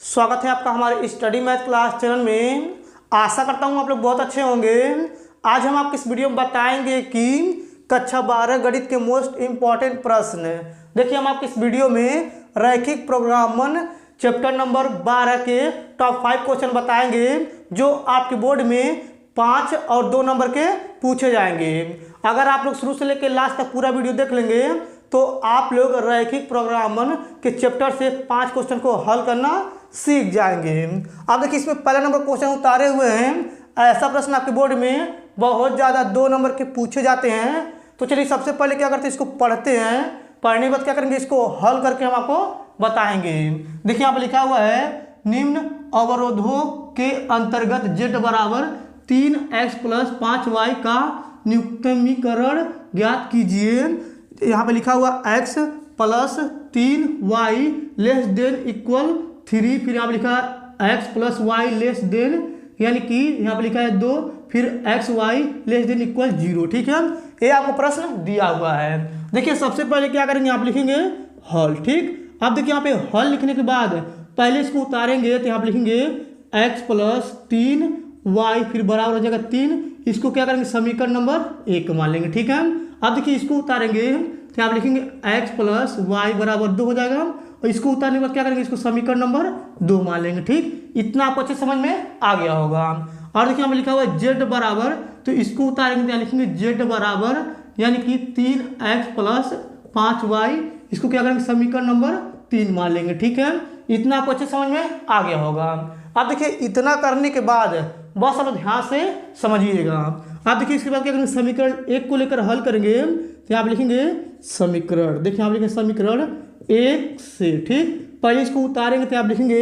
स्वागत है आपका हमारे स्टडी मैथ क्लास चैनल में। आशा करता हूँ आप लोग बहुत अच्छे होंगे। आज हम आपको इस वीडियो में बताएंगे कि कक्षा 12 गणित के मोस्ट इम्पॉर्टेंट प्रश्न। देखिए, हम आपको इस वीडियो में रैखिक प्रोग्रामन चैप्टर नंबर 12 के टॉप 5 क्वेश्चन बताएंगे जो आपके बोर्ड में 5 और 2 नंबर के पूछे जाएंगे। अगर आप लोग शुरू से लेकर लास्ट तक पूरा वीडियो देख लेंगे तो आप लोग रैखिक प्रोग्रामन के चैप्टर से 5 क्वेश्चन को हल करना सीख जाएंगे। अब देखिए, इसमें पहला नंबर क्वेश्चन उतारे हुए हैं। ऐसा प्रश्न आपके बोर्ड में बहुत ज़्यादा 2 नंबर के पूछे जाते हैं। तो चलिए सबसे पहले क्या करते हैं, इसको पढ़ते हैं। पढ़ने के बाद क्या करेंगे, इसको हल करके हम आपको बताएंगे। देखिए यहाँ पर लिखा हुआ है, निम्न अवरोधों के अंतर्गत z बराबर 3x + 5y का न्यूनतमीकरण ज्ञात कीजिए। यहाँ पे लिखा हुआ x + 3y ≤ 3, फिर यहाँ पे लिखा है x + y यानी कि यहाँ पे लिखा है 2, फिर x y ≤ 0। ठीक है, ये आपको प्रश्न दिया हुआ है। देखिए सबसे पहले क्या करेंगे, आप लिखेंगे हल। ठीक, अब देखिए यहाँ पे हल लिखने के बाद पहले इसको उतारेंगे तो यहाँ पे लिखेंगे x + 3y फिर बराबर हो जाएगा 3। इसको क्या करेंगे, समीकरण नंबर 1 मान लेंगे। ठीक है, अब देखिए इसको उतारेंगे तो आप लिखेंगे x + y बराबर 2 हो जाएगा, और इसको उतारने के बाद क्या करेंगे, इसको समीकरण नंबर 2 मान लेंगे। ठीक, इतना आपको अच्छे समझ में आ गया होगा। और देखिए यहाँ पे लिखा हुआ है z बराबर, तो इसको उतारेंगे तो यहाँ लिखेंगे z बराबर यानी कि 3x + 5y, इसको क्या करेंगे, समीकरण नंबर 3 मान लेंगे। ठीक है, इतना आपको अच्छे समझ में आ गया होगा। अब देखिए इतना करने के बाद बस आप ध्यान से समझिएगा। अब देखिए इसके बाद क्या करेंगे, समीकरण 1 को लेकर हल करेंगे तो यहाँ पे लिखेंगे समीकरण। देखिए यहाँ पे लिखेंगे समीकरण 1 से। ठीक, पहले इसको उतारेंगे तो आप लिखेंगे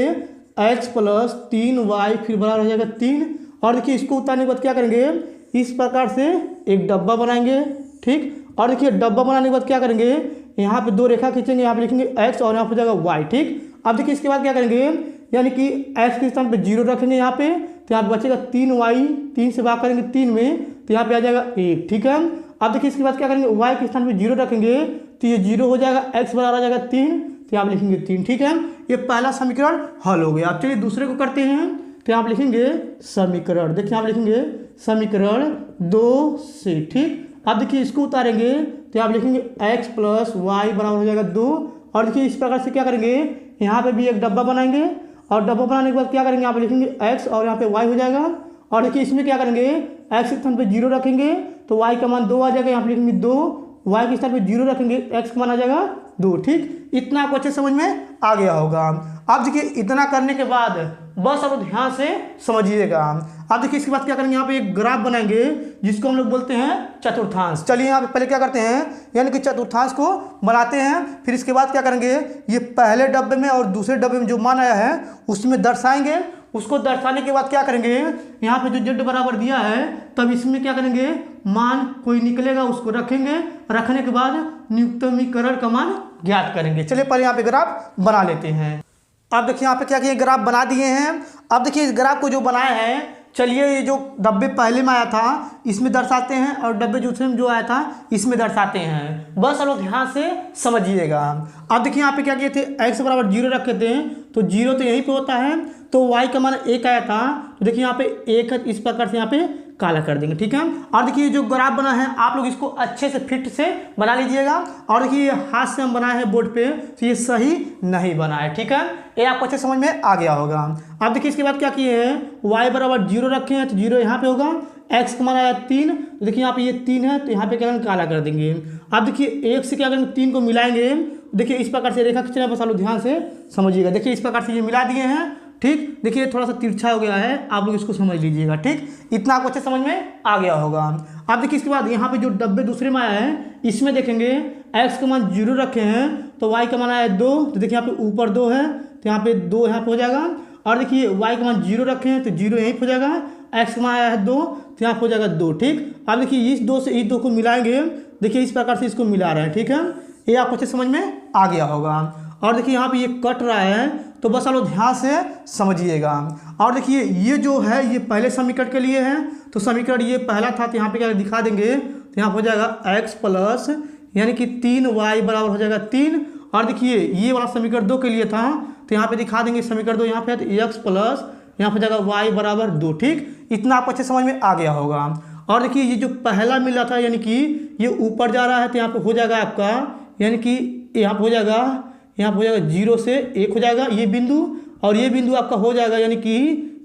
x + 3y फिर बराबर हो जाएगा 3। और देखिए इसको उतारने के बाद क्या करेंगे, इस प्रकार से एक डब्बा बनाएंगे। ठीक, और देखिए डब्बा बनाने के बाद क्या करेंगे, यहाँ पे 2 रेखा खींचेंगे, यहाँ पे लिखेंगे x और यहाँ पे हो जाएगा y। ठीक, अब देखिए इसके बाद क्या करेंगे, यानी कि x के स्थान पे 0 रखेंगे यहाँ पे, तो यहाँ पे बचेगा 3y, 3 से भाग करेंगे 3 में तो यहाँ पे आ जाएगा 1। ठीक है, अब देखिए इसके बाद क्या करेंगे, y के स्थान पे 0 रखेंगे तो ये 0 हो जाएगा, x बराबर आ जाएगा 3, तो यहाँ पे लिखेंगे 3। ठीक है, ये पहला समीकरण हल हो गया। अब चलिए दूसरे को करते हैं तो यहाँ पे लिखेंगे समीकरण। देखिए यहाँ पे लिखेंगे समीकरण 2 से। ठीक, अब देखिए इसको उतारेंगे तो यहाँ पे लिखेंगे x + y बराबर हो जाएगा 2। और देखिए इस प्रकार से क्या करेंगे, यहाँ पे भी एक डब्बा बनाएंगे, और डब्बा बनाने के बाद क्या करेंगे, यहाँ पे लिखेंगे x और यहाँ पे y हो जाएगा। और देखिए इसमें क्या करेंगे, x के स्थान पे 0 रखेंगे तो y का मान 2 आ जाएगा, यहाँ पे लिखेंगे 2, y के स्थान पे 0 रखेंगे x का मान आ जाएगा 2। ठीक, इतना आपको अच्छे समझ में आ गया होगा। अब देखिए इतना करने के बाद बस आप ध्यान से समझिएगा। अब देखिए इसके बाद क्या करेंगे, यहाँ पे एक ग्राफ बनाएंगे जिसको हम लोग बोलते हैं चतुर्थांश। चलिए यहाँ पे पहले क्या करते हैं, यानी कि चतुर्थांश को बनाते हैं। फिर इसके बाद क्या करेंगे, ये पहले डब्बे में और दूसरे डब्बे में जो मान आया है उसमें दर्शाएंगे। उसको दर्शाने के बाद क्या करेंगे, यहाँ पे जो z बराबर दिया है तब इसमें क्या करेंगे, मान कोई निकलेगा उसको रखेंगे। रखने के बाद न्यूनतमीकरण का मान ज्ञात करेंगे। चलिए पहले यहाँ पे ग्राफ बना लेते हैं। अब देखिए यहाँ पे क्या किए, ग्राफ बना दिए हैं। अब देखिए इस ग्राफ को जो बनाया है, चलिए ये जो डब्बे पहले में आया था इसमें दर्शाते हैं, और डब्बे दूसरे में जो आया था इसमें दर्शाते हैं। बस आप लोग ध्यान से समझिएगा। अब देखिए यहाँ पे क्या किए थे, x बराबर 0 रखे थे, तो 0 तो यहीं पे होता है, तो y का मान 1 आया था, तो देखिए यहाँ पे 1 है, इस प्रकार से यहाँ पे काला कर देंगे। ठीक है, और देखिए जो ग्राफ बना है आप लोग इसको अच्छे से फिट से बना लीजिएगा। और देखिए हाथ से हम बनाए हैं बोर्ड पे, तो ये सही नहीं बना है। ठीक है, ये आपको अच्छे समझ में आ गया होगा। अब देखिए इसके बाद क्या किए हैं, y बराबर 0 रखे हैं तो 0 यहाँ पे होगा, x का मान आया 3, तो देखिए यहाँ पे ये 3 है तो यहाँ पे क्या करेंगे, काला कर देंगे। अब देखिए 1 से क्या करेंगे, 3 को मिलाएंगे। देखिए इस प्रकार से रेखा खींचना, बस आप लोग ध्यान से समझिएगा। देखिए इस प्रकार से ये मिला दिए हैं। ठीक, देखिए थोड़ा सा तिरछा हो गया है, आप लोग इसको समझ लीजिएगा। ठीक, इतना आपको अच्छे समझ में आ गया होगा। अब देखिए इसके बाद यहाँ पे जो डब्बे दूसरे में आया है इसमें देखेंगे x का मान 0 रखे हैं तो y का मान आया 2, तो देखिए यहाँ पे ऊपर 2 है तो यहाँ पे 2 यहाँ पे हो जाएगा। और देखिए y का मान 0 रखे हैं तो 0 यहीं पे हो जाएगा, x का मान आया है 2 तो यहाँ पे हो जाएगा 2। ठीक, अब देखिए इस 2 से इस 2 को मिलाएंगे। देखिए इस प्रकार से इसको मिला रहे हैं। ठीक है, ये आपको अच्छे समझ में आ गया होगा। और देखिए यहाँ पे ये कट रहा है, तो बस आप लोग ध्यान से समझिएगा। और देखिए ये जो है ये पहले समीकरण के लिए है, तो समीकरण ये पहला था, तो यहाँ पे क्या दिखा देंगे, तो यहाँ पे हो जाएगा x + यानी कि 3y बराबर हो जाएगा 3। और देखिए ये वाला समीकरण 2 के लिए था, तो यहाँ पे दिखा देंगे समीकरण 2 यहाँ पे है, तो एक्स प्लस यहाँ पे जाएगा वाई बराबर 2। ठीक, इतना आपको अच्छे समझ में आ गया होगा। और देखिए ये जो पहला मिला था यानी कि ये ऊपर जा रहा है, तो यहाँ पे हो जाएगा आपका यानी कि यहाँ पे हो जाएगा 0 से 1 हो जाएगा ये बिंदु, और ये बिंदु आपका हो जाएगा यानी कि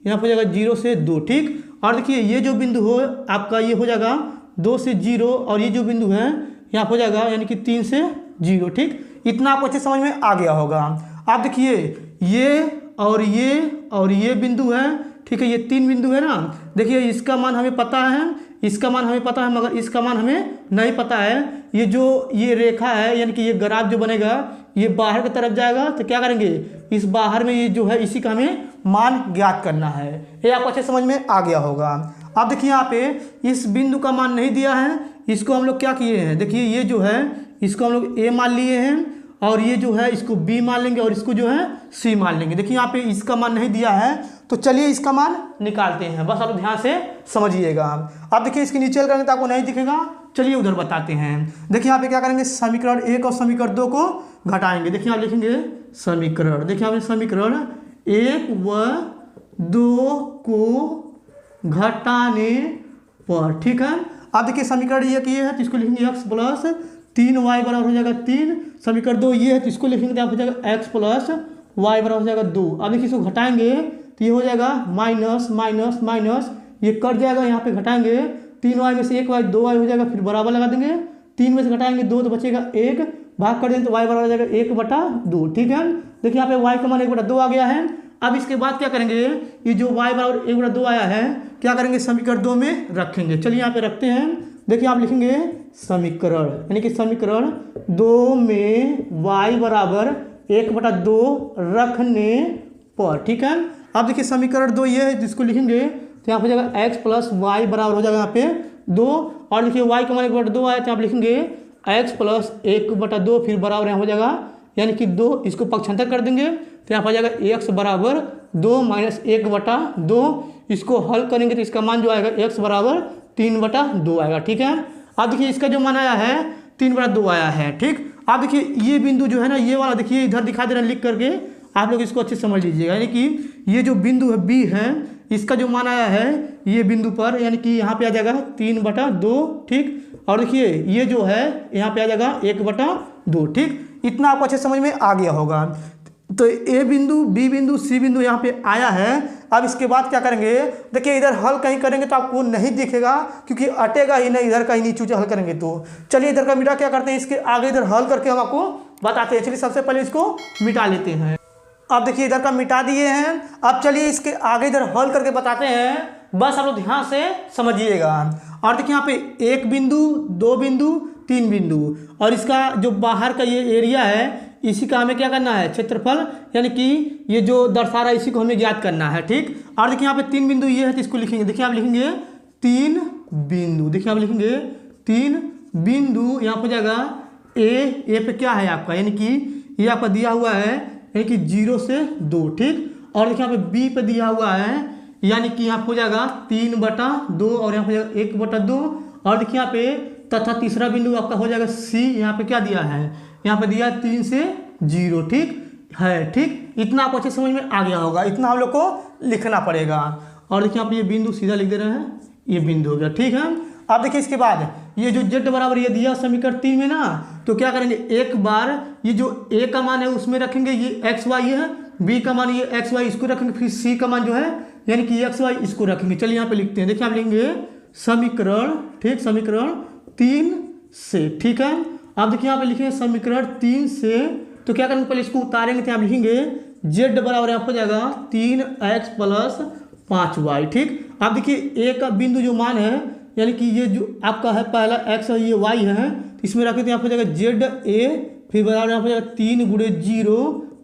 यहाँ पे हो जाएगा 0 से 2। ठीक, और देखिए ये जो बिंदु हो आपका ये हो जाएगा 2 से 0, और ये जो बिंदु है यहाँ हो जाएगा यानी कि 3 से 0। ठीक, इतना आपको अच्छे समझ में आ गया होगा। आप देखिए ये और ये बिंदु है, ठीक है, ये 3 बिंदु है ना। देखिए इसका मान हमें पता है, इसका मान हमें पता है, मगर इसका मान हमें नहीं पता है। ये जो ये रेखा है यानी कि ये ग्राफ जो बनेगा ये बाहर की तरफ जाएगा, तो क्या करेंगे इस बाहर में ये जो है इसी का हमें मान ज्ञात करना है। ये आपको अच्छे समझ में आ गया होगा। अब देखिए यहाँ पे इस बिंदु का मान नहीं दिया है, इसको हम लोग क्या किए हैं, देखिए ये जो है इसको हम लोग ए मान लिए हैं, और ये जो है इसको बी मान लेंगे, और इसको जो है सी मान लेंगे। देखिए यहाँ पे इसका मान नहीं दिया है, तो चलिए इसका मान निकालते हैं, बस आप ध्यान से समझिएगा। अब देखिए इसके नीचे करेंगे तो आपको नहीं दिखेगा, चलिए उधर बताते हैं। देखिए यहाँ पे क्या करेंगे, समीकरण 1 और समीकरण 2 को घटाएंगे। देखिए आप लिखेंगे समीकरण, देखिए आप समीकरण 1 व 2 को घटाने पर। ठीक है, अब देखिए समीकरण ये किए है तो इसको लिखेंगे x प्लस 3y बराबर हो जाएगा 3। समीकरण 2 ये है तो इसको लिखेंगे तो आप हो जाएगा x प्लस y बराबर हो जाएगा 2। अब देखिए इसको घटाएंगे तो ये हो जाएगा माइनस माइनस माइनस, ये कट जाएगा, यहाँ पे घटाएंगे 3y में से 1y 2y हो जाएगा, फिर बराबर लगा देंगे, 3 में से घटाएंगे 2 तो बचेगा 1, भाग कर देंगे तो y बराबर हो जाएगा 1/2। ठीक है, देखिए यहाँ पे y का मान 1/2 आ गया है। अब इसके बाद क्या करेंगे, ये जो y बराबर 1/2 आया है क्या करेंगे समीकरण 2 में रखेंगे। चलिए यहाँ पे रखते हैं। देखिए आप लिखेंगे समीकरण यानी कि समीकरण 2 में y बराबर 1/2 रखने पर। ठीक है, अब देखिए समीकरण 2 ये है जिसको लिखेंगे तो यहाँ पे जाएगा x प्लस वाई बराबर हो जाएगा यहाँ पे 2, और देखिए y का मान 1/2 आया तो आप लिखेंगे x प्लस 1/2 फिर बराबर यहाँ हो जाएगा यानी कि 2, इसको पक्षांतर कर देंगे तो यहाँ पर जाएगा x बराबर 2 माइनस 1/2, इसको हल करेंगे तो इसका मान जो आएगा x बराबर 3/2 आएगा। ठीक है, अब देखिए इसका जो मान आया है 3/2 आया है। ठीक, आप देखिए ये बिंदु जो है ना ये वाला देखिए इधर दिखा दे रहा है लिख करके, आप लोग इसको अच्छे से समझ लीजिएगा। यानी कि ये जो बिंदु है बी है इसका जो मान आया है ये बिंदु पर यानी कि यहाँ पे आ जाएगा 3/2। ठीक, और देखिए ये जो है यहाँ पे आ जाएगा 1/2। ठीक, इतना आपको अच्छे समझ में आ गया होगा। तो ए बिंदु बी बिंदु सी बिंदु यहाँ पे आया है। अब इसके बाद क्या करेंगे, देखिए इधर हल कहीं करेंगे तो आपको नहीं दिखेगा क्योंकि अटेगा ही नहीं, इधर कहीं नीचे हल करेंगे तो। चलिए इधर का मिटा क्या करते हैं, इसके आगे इधर हल करके हम आपको बताते हैं। चलिए सबसे पहले इसको मिटा लेते हैं। अब देखिए इधर का मिटा दिए हैं, अब चलिए इसके आगे इधर हल करके बताते हैं, बस आप लोग ध्यान से समझिएगा। और देखिए यहाँ पे 1 बिंदु 2 बिंदु 3 बिंदु, और इसका जो बाहर का ये एरिया है इसी का हमें क्या करना है क्षेत्रफल, यानी कि ये जो दर्शा रहा है इसी को हमें ज्ञात करना है। ठीक, और देखिए यहाँ पे 3 बिंदु ये है तो इसको लिखेंगे। देखिए आप लिखेंगे 3 बिंदु, देखिए आप लिखेंगे 3 बिंदु, यहाँ पर जाएगा ए पे क्या है आपका यानी कि ये आपका दिया हुआ है यानी कि 0 से 2। ठीक, और देखिए यहाँ पे बी पे दिया हुआ है यानी कि यहाँ हो जाएगा 3/2 और यहाँ हो जाएगा 1/2, और देखिए यहाँ पे तथा तीसरा बिंदु आपका हो जाएगा सी, यहाँ पे क्या दिया है यहाँ पे दिया 3 से 0। ठीक है, ठीक, इतना आपको अच्छे समझ में आ गया होगा, इतना हम लोग को लिखना पड़ेगा। और देखिए यहाँ पे ये बिंदु सीधा लिख दे रहे हैं, ये बिंदु हो गया। ठीक है, अब देखिए इसके बाद ये जो z बराबर ये दिया समीकरण 3 में ना, तो क्या करेंगे एक बार ये जो a का मान है उसमें रखेंगे ये x y है, b का मान ये x y इसको रखेंगे, फिर c का मान जो है यानी कि x y इसको रखेंगे। चलिए यहाँ पे लिखते हैं। देखिए आप लिखेंगे समीकरण, ठीक, समीकरण 3 से। ठीक है, आप देखिए यहाँ पे लिखेंगे समीकरण 3 से, तो क्या करेंगे पहले इसको उतारेंगे तो आप लिखेंगे z बराबर यहाँ हो जाएगा 3x प्लस 5y। ठीक, आप देखिए a का बिंदु जो मान है यानी कि ये जो आपका है पहला x है ये y है, तो इसमें रखें तो यहाँ हो जाएगा ZA, फिर बराबर यहाँ हो जाएगा 3 गुणे 0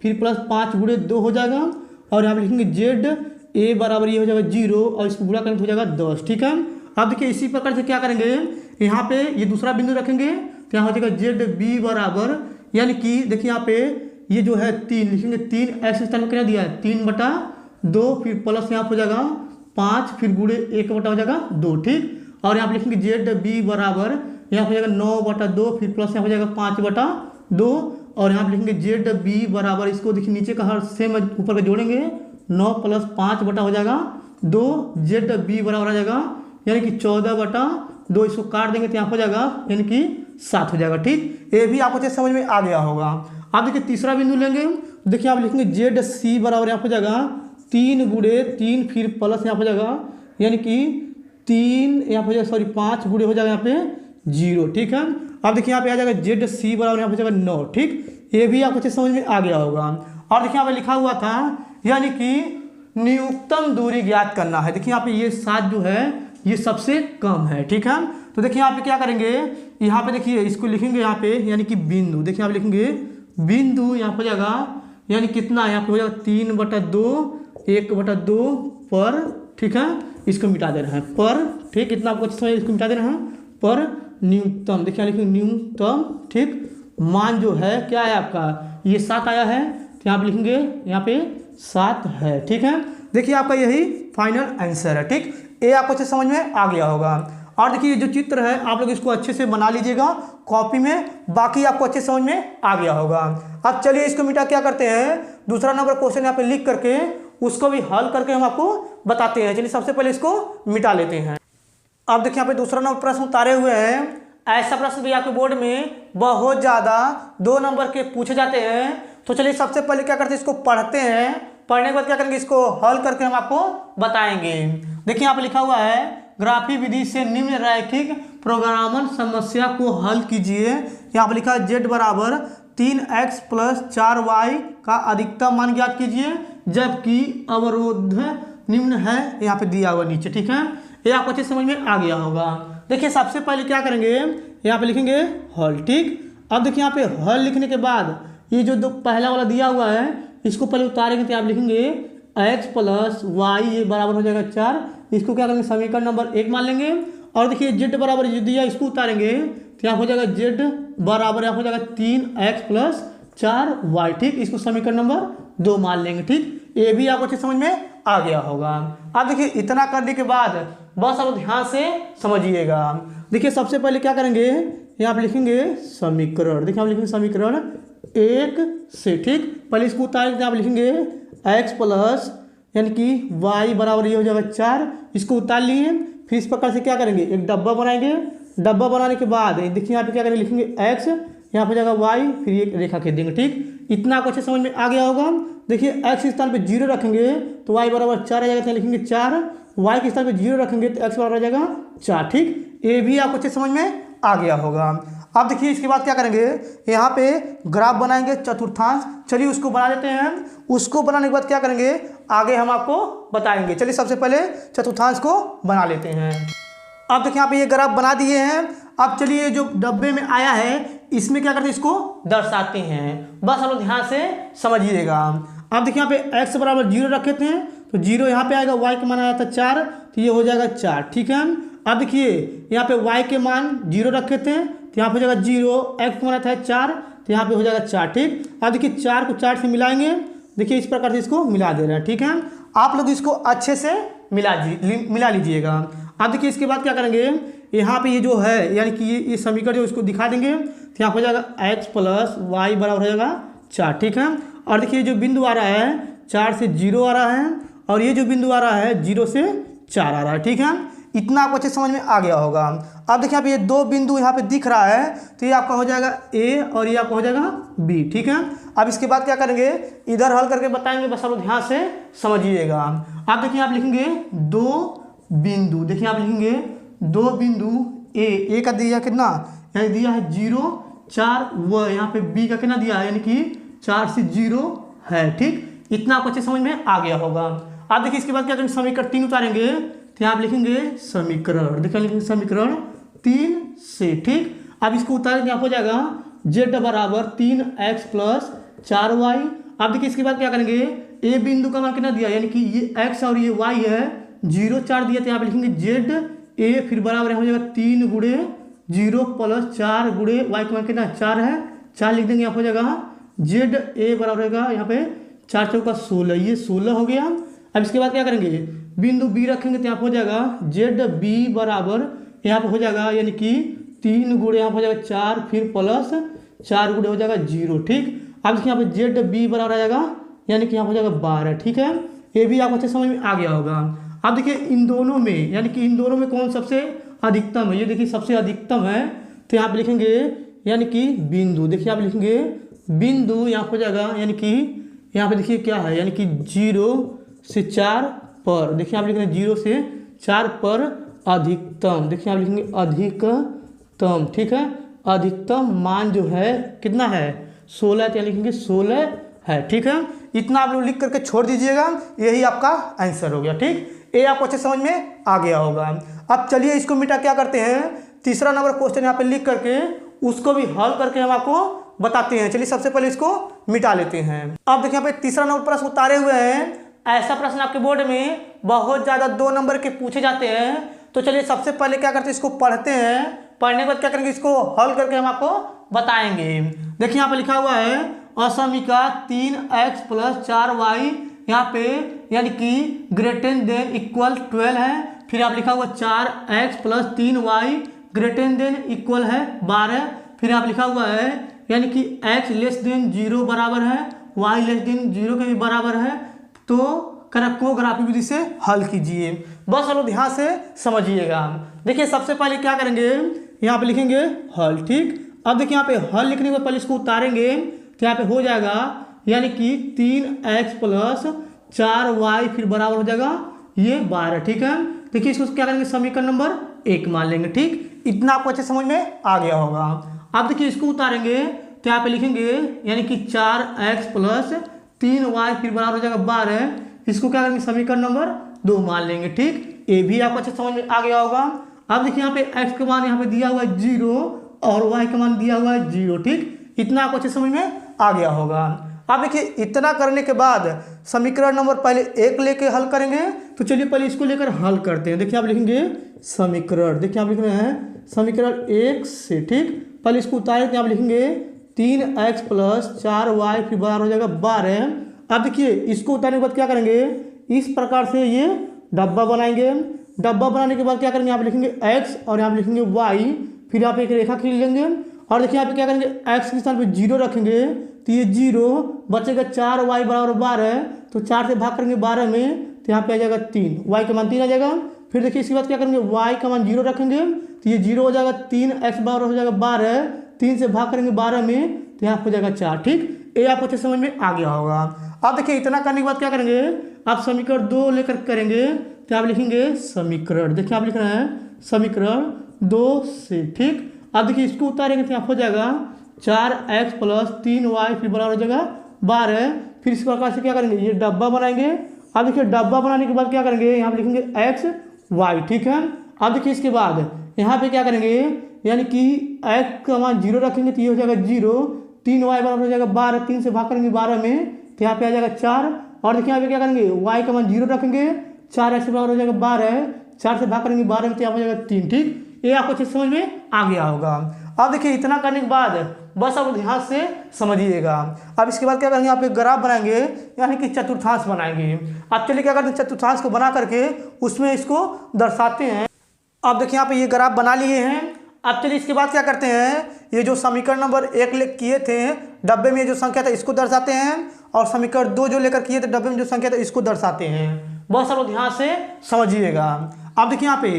फिर प्लस 5 गुणे 2 हो जाएगा, और यहाँ पे लिखेंगे ZA बराबर ये हो जाएगा 0 और इसको गुणा करेंगे तो हो जाएगा 10। ठीक है, अब देखिए इसी प्रकार से क्या करेंगे, यहाँ पे ये दूसरा बिंदु रखेंगे तो यहाँ हो जाएगा ZB बराबर यानी कि देखिए यहाँ पे ये जो है 3 लिखेंगे, 3x स्थान में क्या दिया है 3/2 फिर प्लस यहाँ हो जाएगा 5 फिर गुणे 1/2 हो जाएगा 2। ठीक, और यहाँ पे लिखेंगे ZB बराबर यहाँ हो जाएगा 9/2 फिर प्लस यहाँ हो जाएगा 5/2, और यहाँ पे लिखेंगे जेड बी बराबर, इसको देखिए नीचे का हर सेम ऊपर का जोड़ेंगे, 9 + 5 बटा हो जाएगा 2, जेड बी बराबर आ जाएगा यानी कि 14/2, इसको काट देंगे तो यहाँ हो जाएगा यानी कि 7 हो जाएगा। ठीक, ये भी आपको समझ में आ गया होगा। आप देखिए तीसरा बिंदु लेंगे, देखिए आप लिखेंगे जेड सी बराबर यहाँ हो जाएगा 3 × 3 फिर प्लस यहाँ हो जाएगा यानी कि 3 यहाँ हो जाएगा 5 गुणे हो जाएगा यहाँ पे 0। ठीक है, अब देखिए यहाँ पे आ जाएगा जेड सी बराबर यहाँ हो जाएगा 9। ठीक, ये भी आपको समझ में आ गया होगा। और देखिए यहाँ पे लिखा हुआ था यानी कि न्यूनतम दूरी ज्ञात करना है। देखिए यहाँ पे ये 7 जो है ये सबसे कम है। ठीक है, तो देखिए यहाँ पे क्या करेंगे, यहाँ पे देखिए इसको लिखेंगे यहाँ पे यानी कि बिंदु, देखिए आप लिखेंगे बिंदु यहाँ हो जाएगा यानी कितना, यहाँ पे हो जाएगा 3/2 1/2 पर। ठीक है, इसको मिटा दे रहे हैं पर। ठीक, इतना आपको अच्छा समझ, इसको मिटा दे रहे हैं पर न्यूनतम, देखिए यहाँ लिखेंगे न्यूनतम। ठीक, मान जो है क्या है आपका, ये 7 आया है तो यहाँ पे लिखेंगे यहाँ पे 7 है। ठीक है, देखिए आपका यही फाइनल आंसर है। ठीक, ये आपको अच्छे समझ में आ गया होगा। और देखिए जो चित्र है आप लोग इसको अच्छे से बना लीजिएगा कॉपी में, बाकी आपको अच्छे समझ में आ गया होगा। अब चलिए इसको मिटा क्या करते हैं, दूसरा नंबर क्वेश्चन यहाँ पे लिख करके उसको भी हल करके हम आपको बताते हैं। चलिए सबसे पहले इसको मिटा लेते हैं। अब देखिए यहाँ पे दूसरा नंबर प्रश्न उतारे हुए हैं। ऐसा प्रश्न भी आपके बोर्ड में बहुत ज़्यादा 2 नंबर के पूछे जाते हैं। तो चलिए सबसे पहले क्या करते हैं, इसको पढ़ते हैं, पढ़ने के बाद क्या करेंगे, इसको हल करके हम आपको बताएंगे। देखिए यहाँ पे लिखा हुआ है ग्राफी विधि से निम्न रैखिक प्रोग्रामन समस्या को हल कीजिए। यहाँ पे लिखा है जेड बराबर 3x + 4y का अधिकतम मान ज्ञात कीजिए, जबकि अवरोध निम्न है यहाँ पे दिया हुआ नीचे। ठीक है, ये आपको अच्छे समझ में आ गया होगा। देखिए सबसे पहले क्या करेंगे, यहाँ पे लिखेंगे हल। ठीक, अब देखिए यहाँ पे हल लिखने के बाद ये जो पहला वाला दिया हुआ है इसको पहले उतारेंगे तो आप लिखेंगे x + y ये बराबर हो जाएगा 4। इसको क्या करेंगे, समीकरण नंबर 1 मान लेंगे। और देखिए z बराबर जो दिया इसको उतारेंगे तो यहाँ हो जाएगा z बराबर यहाँ हो जाएगा 3x + 4y। ठीक, इसको समीकरण नंबर 2 मान लेंगे। ठीक, ये भी आपको अच्छे समझ में आ गया होगा। अब देखिए इतना करने के बाद बस अब ध्यान से समझिएगा। देखिए सबसे पहले क्या करेंगे, यहाँ पे लिखेंगे समीकरण, देखिए आप लिखेंगे समीकरण 1 से। ठीक, पहले इसको उतारेंगे, आप लिखेंगे x + यानी कि y बराबर ये हो जाएगा 4, इसको उतार लिए। फिर इस प्रकार से क्या करेंगे, एक डब्बा बनाएंगे। डब्बा बनाने के बाद देखिए यहाँ पे क्या करेंगे, लिखेंगे x, यहाँ पे जाएगा y, फिर एक रेखा खींच देंगे। ठीक, इतना आपको अच्छे समझ में आ गया होगा। देखिए x के स्थान पे 0 रखेंगे तो y बराबर 4 आ जाएगा, तो लिखेंगे 4, y के स्थान पे 0 रखेंगे तो x बराबर आ जाएगा 4। ठीक, ये भी आपको अच्छे समझ में आ गया होगा। अब देखिए इसके बाद क्या करेंगे, यहाँ पे ग्राफ बनाएंगे चतुर्थांश। चलिए उसको बना लेते हैं। उसको बनाने के बाद क्या करेंगे आगे हम आपको बताएंगे। चलिए सबसे पहले चतुर्थांश को बना लेते हैं। अब देखिए यहाँ पे ये ग्राफ बना दिए हैं। अब चलिए जो डब्बे में आया है इसमें क्या करते हैं, इसको दर्शाते हैं। बस हम लोग ध्यान से समझिएगा। अब देखिए यहाँ पे x बराबर 0 रखे थे तो 0 यहाँ पे आएगा, y का मान आया था 4 तो ये हो जाएगा 4। ठीक है, अब देखिए यहाँ पे y के मान 0 रखे थे तो यहाँ पे हो जाएगा 0, x का मान था 4 तो यहाँ पे हो जाएगा 4। ठीक, अब देखिए 4 को 4 से मिलाएंगे, देखिए इस प्रकार से इसको मिला दे रहे हैं। ठीक है, आप लोग इसको अच्छे से मिला लीजिएगा। अब देखिए इसके बाद क्या करेंगे, यहाँ पे ये जो है यानी कि ये समीकरण जो इसको दिखा देंगे तो यहाँ हो जाएगा x + y बराबर हो जाएगा 4। ठीक है, और देखिए जो बिंदु आ रहा है 4 से 0 आ रहा है और ये जो बिंदु आ रहा है 0 से 4 आ रहा है। ठीक है, इतना आपको अच्छे समझ में आ गया होगा। अब देखिए यहाँ पे ये 2 बिंदु यहाँ पे दिख रहा है तो ये आपका हो जाएगा A और ये आपका हो जाएगा B। ठीक है, अब इसके बाद क्या करेंगे, इधर हल करके बताएंगे, बस आप ध्यान से समझिएगा। आप देखिए आप लिखेंगे 2 बिंदु, देखिए आप लिखेंगे 2 बिंदु A का दिया कितना, यानी दिया है 0 4, व यहाँ पे B का कितना दिया है यानी कि 4 से 0 है। ठीक, इतना आपको अच्छे समझ में आ गया होगा। आप देखिए इसके बाद क्या करेंगे, समीकरण 3 उतारेंगे तो यहाँ आप लिखेंगे समीकरण, देखिए लिखेंगे समीकरण 3 से। ठीक, अब इसको उतारेंगे, यहाँ हो जाएगा z बराबर 3x + 4y। अब देखिए इसके बाद क्या करेंगे, a बिंदु का मान कितना दिया यानी कि ये x और ये y है 0 4 दिया तो यहाँ पे लिखेंगे z a, फिर बराबर हो जाएगा 3 × 0 + 4 × y का मान कितना 4 है, 4 लिख देंगे, यहाँ हो जाएगा z a बराबर होगा यहाँ पे 4 चौका 16, ये 16 हो गया। अब इसके बाद क्या करेंगे, बिंदु B रखेंगे तो यहाँ हो जाएगा जेड बी बराबर यहाँ पे हो जाएगा यानी कि 3 × यहाँ हो जाएगा 4 फिर प्लस 4 गुणे हो जाएगा 0, ठीक। अब देखिए यहाँ पे जेड बी बराबर आ जाएगा, यानी कि यहाँ हो जाएगा 12, ठीक है। ये भी आपको अच्छे समझ में आ गया होगा। अब देखिए इन दोनों में, यानी कि इन दोनों में कौन सबसे अधिकतम है, ये देखिए सबसे अधिकतम है, तो यहाँ पे लिखेंगे यानी कि बिंदु, देखिए आप लिखेंगे बिंदु, यहाँ हो जाएगा यानी कि यहाँ पे देखिए क्या है, यानी कि 0 से 4 पर, देखिए आप लिखेंगे 0 से 4 पर अधिकतम, देखिए आप लिखेंगे अधिकतम, ठीक है। अधिकतम मान जो है कितना है 16, तो लिखेंगे 16 है, ठीक है। इतना आप लोग लिख करके छोड़ दीजिएगा, यही आपका आंसर हो गया, ठीक। ये आपको अच्छे समझ में आ गया होगा। अब चलिए इसको मिटा क्या करते हैं, तीसरा नंबर क्वेश्चन यहाँ पे लिख करके उसको भी हल करके हम आपको बताते हैं। चलिए सबसे पहले इसको मिटा लेते हैं। अब देखिए यहाँ पे तीसरा नंबर प्रश्न उतारे हुए हैं। ऐसा प्रश्न आपके बोर्ड में बहुत ज़्यादा 2 नंबर के पूछे जाते हैं। तो चलिए सबसे पहले क्या करते हैं, इसको पढ़ते हैं, पढ़ने के बाद क्या करेंगे, इसको हल करके हम आपको बताएंगे। देखिए यहाँ पे लिखा हुआ है असमीका 3x + 4y, यहाँ पे यानी कि ग्रेटर देन इक्वल 12 है। फिर आप लिखा हुआ 4x + 3y greater than equal है 12। फिर आप लिखा हुआ है यानी कि x लेस देन 0 बराबर है, y लेस देन 0 के भी बराबर है। तो कोग्राफी विधि से हल कीजिए। बस चलो ध्यान से समझिएगा। देखिए सबसे पहले क्या करेंगे, यहाँ पे लिखेंगे हल, ठीक। अब देखिए यहाँ पे हल लिखने के बाद पहले इसको उतारेंगे, तो यहाँ पे हो जाएगा यानी कि 3x + 4y फिर बराबर हो जाएगा ये 12, ठीक है। देखिए इसको क्या करेंगे, समीकरण नंबर 1 मान लेंगे, ठीक। इतना आपको अच्छे समझ में आ गया होगा। अब देखिए इसको उतारेंगे, तो यहाँ पे लिखेंगे यानी कि 4x + 3y फिर बराबर हो जाएगा 12। इसको क्या करेंगे, समीकरण नंबर 2 मान लेंगे, ठीक। ये भी आपको अच्छे समझ में आ गया होगा। अब देखिए यहाँ पे x का मान यहाँ पे दिया हुआ है 0 और y का मान दिया हुआ है 0, ठीक। इतना आपको अच्छे समझ में आ गया होगा। अब देखिए इतना करने के बाद समीकरण नंबर पहले 1 लेके हल करेंगे। तो चलिए पहले इसको लेकर हल करते हैं। देखिए आप लिखेंगे समीकरण, देखिए आप लिख रहे हैं समीकरण 1 से, ठीक। पहले इसको उतारे तो आप लिखेंगे 3x + 4y फिर बराबर हो जाएगा 12। अब देखिए इसको उतारने के बाद क्या करेंगे, इस प्रकार से ये डब्बा बनाएंगे। डब्बा बनाने के बाद क्या करेंगे, यहाँ पे लिखेंगे x और यहाँ पे लिखेंगे y, फिर यहाँ पे एक रेखा खींच लेंगे। और देखिए यहाँ पे क्या करेंगे, x के स्थान पे 0 रखेंगे, तो ये 0 बचेगा 4y बराबर 12, तो 4 से भाग करेंगे 12 में, तो यहाँ पे आ जाएगा 3, y का मान 3 आ जाएगा। फिर देखिए इसके बाद क्या करेंगे, y का मान 0 रखेंगे, तो ये 0 हो जाएगा, 3x बराबर हो जाएगा 12, 3 से भाग करेंगे 12 में, तो यहाँ हो जाएगा 4, ठीक। ये आपको अच्छे समझ में आ गया होगा। अब देखिए इतना करने के बाद क्या करेंगे, आप समीकरण 2 लेकर करेंगे, तो आप लिखेंगे समीकरण, देखिए आप लिख रहे हैं समीकरण 2 से, ठीक। अब देखिए इसको उतारेंगे तो यहाँ हो जाएगा 4x + 3y फिर बराबर हो जाएगा 12। फिर इस प्रकार से क्या करेंगे, ये डब्बा बनाएंगे। अब देखिए डब्बा बनाने के बाद क्या करेंगे, यहाँ पे लिखेंगे x y, ठीक है। अब देखिए इसके बाद यहाँ पे क्या करेंगे, यानी कि x का मान 0 रखेंगे, तो ये हो जाएगा 0, 3y बराबर हो जाएगा 12, 3 से भाग करेंगे 12 में, तो यहाँ पे आ जाएगा 4। और देखिए यहाँ पे क्या करेंगे, y का मान 0 रखेंगे, 4x बराबर हो जाएगा 12, 4 से भाग करेंगे 12 में, तो यहाँ हो जाएगा 3, ठीक। ये आपको अच्छे समझ में आ गया होगा। अब देखिए इतना करने के बाद बस अब ध्यान से समझिएगा। अब इसके बाद क्या करेंगे, यहाँ पे ग्राफ बनाएंगे, यानी कि चतुर्थांश बनाएंगे। अब चलिए क्या करते हैं, चतुर्थांश को बना करके उसमें इसको दर्शाते हैं। अब देखिए यहाँ पे ये ग्राफ बना लिए हैं। अब चलिए इसके बाद क्या करते हैं, ये जो समीकरण नंबर 1 किए थे डब्बे में जो संख्या था इसको दर्शाते हैं, और समीकरण 2 जो लेकर किए थे डब्बे में जो संख्या था इसको दर्शाते हैं। बहुत सारा ध्यान से समझिएगा। अब देखिए यहाँ पे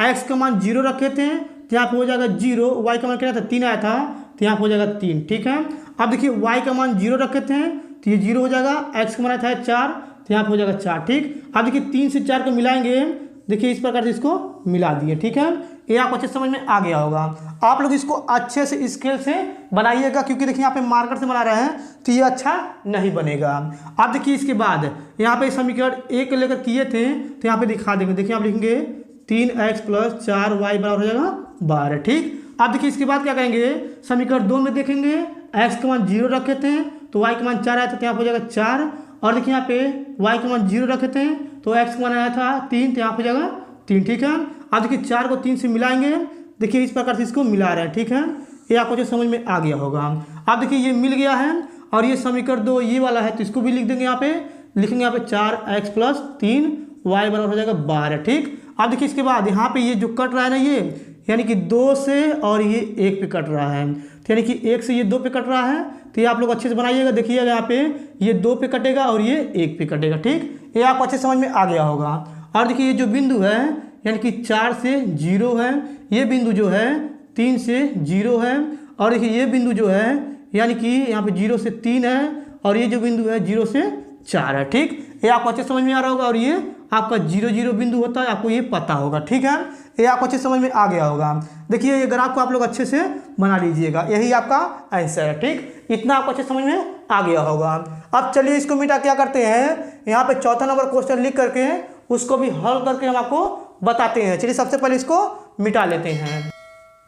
x का मान 0 रखे थे, तो यहाँ पे हो जाएगा 0, y का मान क्या था 3 आया था, तो यहाँ पे हो जाएगा 3, ठीक है। अब देखिए y का मान 0 रखे थे, तो ये 0 हो जाएगा, x का मान आया था 4, तो यहाँ पे हो जाएगा 4, ठीक। अब देखिए 3 से 4 को मिलाएंगे, देखिए इस प्रकार से इसको मिला दिए, ठीक है। ये आपको अच्छे समझ में आ गया होगा। आप लोग इसको अच्छे से स्केल से बनाइएगा, क्योंकि देखिए यहाँ पे मार्कर से बना रहे हैं तो ये अच्छा नहीं बनेगा। आप देखिए इसके बाद यहाँ पे समीकरण 1 लेकर किए थे, तो यहाँ पे दिखा देंगे। देखिए आप लिखेंगे 3x + 4y बराबर हो जाएगा 12, ठीक। आप देखिए इसके बाद क्या करेंगे, समीकरण 2 में देखेंगे x का मान 0 रखे थे, तो y का मान 4 आया था, तो यहाँ हो जाएगा 4। और देखिए यहाँ पे y का मान 0 रखे थे, तो x का मान आया था 3, तो यहाँ हो जाएगा 3, ठीक है। अब देखिए 4 को 3 से मिलाएंगे, देखिए इस प्रकार से इसको मिला रहे हैं, ठीक है। ये आपको जो समझ में आ गया होगा। अब देखिए ये मिल गया है, और ये समीकरण 2 ये वाला है, तो इसको भी लिख देंगे। यहाँ पे लिखेंगे यहाँ पे 4x + 3y बराबर हो जाएगा 12, ठीक। अब देखिए इसके बाद यहाँ पे ये जो कट रहा है ना, यानी कि 2 से और ये 1 पे कट रहा है, तो यानी कि 1 से ये 2 पे कट रहा है। तो ये आप लोग अच्छे से बनाइएगा, देखिएगा यहाँ पे ये 2 पे कटेगा और ये 1 पे कटेगा। ठीक, ये आपको अच्छे समझ में आ गया होगा। और देखिए ये जो बिंदु है यानी कि 4 से 0 है, ये बिंदु जो है 3 से 0 है, और देखिए ये बिंदु जो है यानी कि यहाँ पे 0 से 3 है, और ये जो बिंदु है 0 से 4 है। ठीक, ये आपको अच्छे समझ में आ रहा होगा। और ये आपका 0 0 बिंदु होता है, आपको ये पता होगा। ठीक है, ये आपको अच्छे समझ में आ गया होगा। देखिए ये ग्राफ को आप लोग अच्छे से बना लीजिएगा, यही आपका आंसर है। ठीक, इतना आपको अच्छे समझ में आ गया होगा। अब चलिए इसको मिटा क्या करते हैं, यहाँ पे चौथा नंबर क्वेश्चन लिख करके उसको भी हल करके हम आपको बताते हैं। चलिए सबसे पहले इसको मिटा लेते हैं।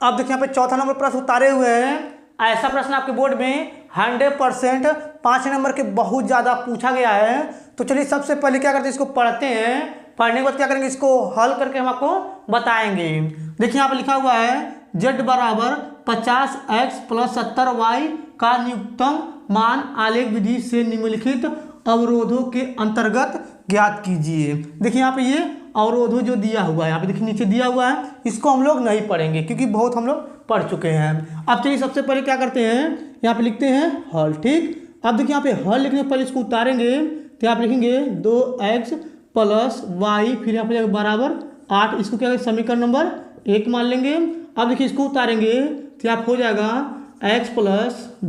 अब देखिए यहाँ पे चौथा नंबर प्रश्न उतारे हुए हैं। ऐसा प्रश्न आपके बोर्ड में 100% 5 नंबर के बहुत ज़्यादा पूछा गया है। तो चलिए सबसे पहले क्या करते हैं, इसको पढ़ते हैं। पढ़ने के बाद क्या करेंगे, इसको हल करके हम आपको बताएंगे। देखिए यहाँ पे लिखा हुआ है z बराबर 50x + 70y का न्यूनतम मान आलेख विधि से निम्नलिखित अवरोधों के अंतर्गत ज्ञात कीजिए। देखिए यहाँ पे ये अवरोधों जो दिया हुआ है, यहाँ पे देखिए नीचे दिया हुआ है, इसको हम लोग नहीं पढ़ेंगे क्योंकि बहुत हम लोग पढ़ चुके हैं। अब चलिए सबसे पहले क्या करते हैं, यहाँ पे लिखते हैं हल। ठीक, अब देखिए यहाँ पे हल लिखने से पहले इसको उतारेंगे, तो यहाँ पे लिखेंगे 2x + y, फिर यहाँ पे बराबर 8, इसको क्या करेंगे समीकरण नंबर 1 मान लेंगे। अब देखिए इसको उतारेंगे तो यहाँ हो जाएगा x +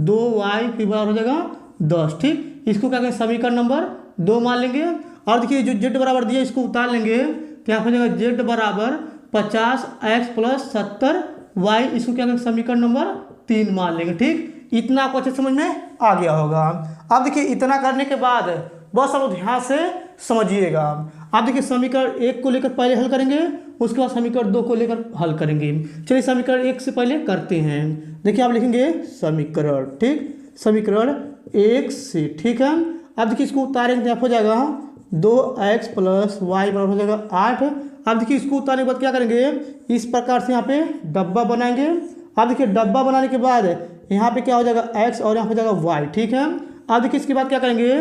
2y, फिर बराबर हो जाएगा 10। ठीक, इसको क्या करेंगे समीकरण नंबर 2 मान लेंगे। और देखिए जो z बराबर दिया इसको उतार लेंगे, तो यहाँ हो जाएगा z बराबर 50x + 70y, इसको क्या करेंगे समीकरण नंबर 3 मान लेंगे। ठीक, इतना आपको अच्छे समझ में आ गया होगा। अब देखिए इतना करने के बाद बस अब ध्यान से समझिएगा। आप देखिए समीकरण 1 को लेकर पहले हल करेंगे, उसके बाद समीकरण 2 को लेकर हल करेंगे। चलिए समीकरण 1 से पहले करते हैं। देखिए आप लिखेंगे समीकरण, ठीक, समीकरण 1 से। ठीक है, अब देखिए इसको उतारेंगे तो हो जाएगा 2x + y बराबर हो जाएगा 8। अब देखिए इसको उतारने के बाद क्या करेंगे, इस प्रकार से यहाँ पे डब्बा बनाएंगे। अब देखिए डब्बा बनाने के बाद यहाँ पे क्या हो जाएगा x और यहाँ पे जाएगा y। ठीक है, अब देखिए इसके बाद क्या करेंगे,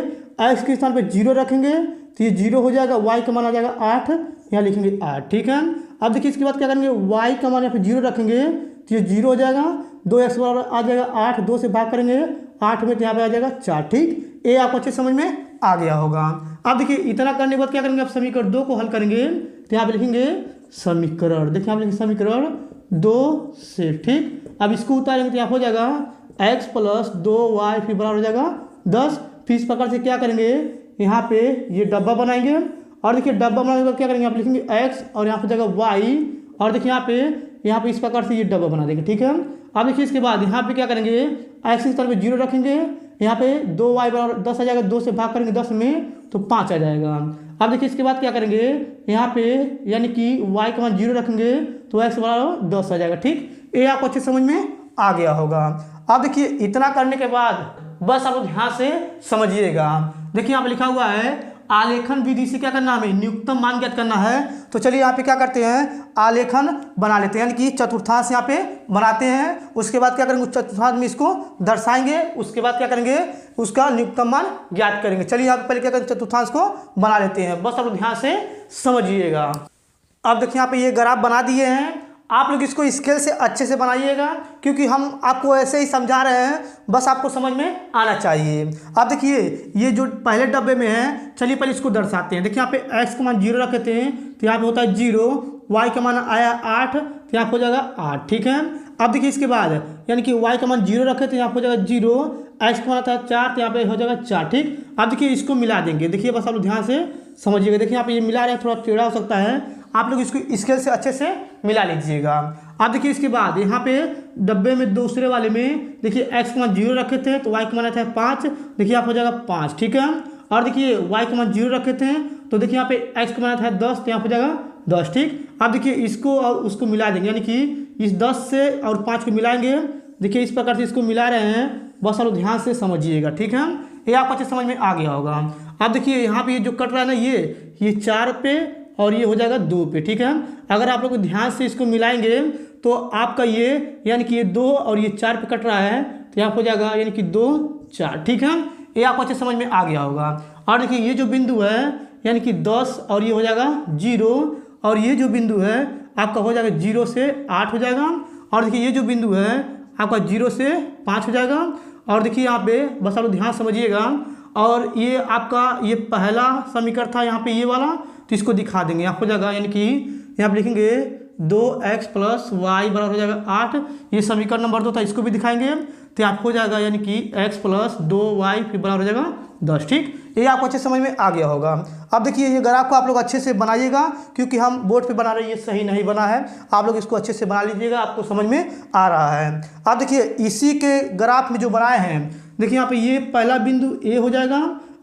x के स्थान पे 0 रखेंगे तो ये 0 हो जाएगा, y का मान आ जाएगा 8, यहाँ लिखेंगे 8। ठीक है, अब देखिए इसके बाद क्या करेंगे, y का मान यहाँ पे 0 रखेंगे तो ये 0 हो जाएगा, 2x बराबर आ जाएगा 8, 2 से भाग करेंगे 8 में तो यहाँ पे आ जाएगा 4। ठीक, ये आपको अच्छे समझ में आ गया होगा। अब देखिए इतना करने के बाद क्या करेंगे, आप समीकरण 2 को हल करेंगे तो यहाँ पे लिखेंगे समीकरण, देखिए आप लिखेंगे समीकरण 2 से। ठीक, अब इसको उतारेंगे तो यहाँ हो जाएगा x + 2y, फिर बराबर हो जाएगा 10। फिर इस प्रकार से क्या करेंगे, यहाँ पे ये डब्बा बनाएंगे, और देखिए डब्बा बनाने के बाद क्या करेंगे, आप लिखेंगे x और यहाँ पे जाएगा y, और देखिए यहाँ पे इस प्रकार से ये डब्बा बना देंगे। ठीक है, अब देखिए इसके बाद यहाँ पे क्या करेंगे, x के स्थान पे 0 रखेंगे, यहाँ पे 2y बराबर 10 आ जाएगा, 2 से भाग करेंगे 10 में तो 5 आ जाएगा। अब देखिए इसके बाद क्या करेंगे, यहाँ पे यानी कि y का मान 0 रखेंगे तो x बराबर 10 आ जाएगा। ठीक, ये आपको अच्छे समझ में आ गया होगा। अब देखिए इतना करने के बाद बस आप ध्यान से समझिएगा। देखिए यहाँ पे लिखा हुआ है आलेखन विधि से क्या करना, हमें न्यूनतम मान ज्ञात करना है। तो चलिए यहाँ पे क्या करते हैं, आलेखन बना लेते हैं, यानी कि चतुर्थांश यहाँ पे बनाते हैं। उसके बाद क्या करेंगे, उस चतुर्थांश में इसको दर्शाएंगे, उसके बाद क्या करेंगे, उसका न्यूनतम मान ज्ञात करेंगे। चलिए यहाँ पे पहले क्या करेंगे, चतुर्थांश को बना लेते हैं, बस आप ध्यान से समझिएगा। अब देखिए यहाँ पे ये ग्राफ बना दिए हैं, आप लोग इसको स्केल से अच्छे से बनाइएगा क्योंकि हम आपको ऐसे ही समझा रहे हैं, बस आपको समझ में आना चाहिए। अब देखिए ये जो पहले डब्बे में है, चलिए पहले इसको दर्शाते हैं। देखिए यहाँ पे x का मान 0 रखे थे तो यहाँ पे होता है 0, y का मान आया 8 तो यहाँ पे हो जाएगा 8। ठीक है, अब देखिए इसके बाद यानी कि y का मान 0 रखे थे, यहाँ पे हो जाएगा 0, x का मान आता है 4 तो यहाँ पे हो जाएगा 4। ठीक, अब देखिए इसको मिला देंगे, देखिए बस आप लोग ध्यान से समझिएगा। देखिए यहाँ पे ये मिला रहे हैं, थोड़ा टेढ़ा हो सकता है, आप लोग इसको स्केल से अच्छे से मिला लीजिएगा। अब देखिए इसके बाद यहाँ पे डब्बे में दूसरे वाले में देखिए x का मान 0 रखे थे तो y का मान आता है 5, देखिए आप हो जाएगा 5। ठीक है, और देखिए y का मान 0 रखे थे तो देखिए यहाँ पे x का मान आता है 10 तो यहाँ हो जाएगा 10। ठीक, अब देखिए इसको और उसको मिला देंगे, यानी कि इस 10 से और 5 को मिलाएंगे। देखिए इस प्रकार से इसको मिला रहे हैं, बस आप ध्यान से समझिएगा। ठीक है, ये आपको अच्छे समझ में आ गया होगा। अब देखिए यहाँ पे ये जो कट रहा है ना, ये 4 पे और ये हो जाएगा 2 पे। ठीक है, अगर आप लोग ध्यान से इसको मिलाएंगे तो आपका ये यानी कि ये 2 और ये 4 पे कट रहा है तो यहाँ हो जाएगा यानी कि 2 4। ठीक है, ये आपको अच्छे समझ में आ गया होगा। और देखिए ये जो बिंदु है यानी कि 10 और ये हो जाएगा 0, और ये जो बिंदु है आपका हो जाएगा 0 से 8 हो जाएगा। और देखिए ये जो बिंदु है आपका 0 से 5 हो जाएगा। और देखिए यहाँ पे बस आप लोग ध्यान समझिएगा। और ये आपका ये पहला समीकरण था यहाँ पे ये वाला, तो इसको दिखा देंगे आप हो जाएगा, यानी कि यहाँ पे लिखेंगे 2x प्लस वाई बराबर हो जाएगा 8। ये समीकरण नंबर 2 था, इसको भी दिखाएंगे तो आप हो जाएगा यानी कि x प्लस 2y फिर बराबर हो जाएगा 10। ठीक, ये आपको अच्छे समझ में आ गया होगा। अब देखिए ये ग्राफ को आप लोग अच्छे से बनाइएगा, क्योंकि हम बोर्ड पे बना रहे हैं, ये सही नहीं बना है। आप लोग इसको अच्छे से बना लीजिएगा, आपको समझ में आ रहा है। अब देखिए इसी के ग्राफ में जो बनाए हैं, देखिए यहाँ पे ये पहला बिंदु ए हो जाएगा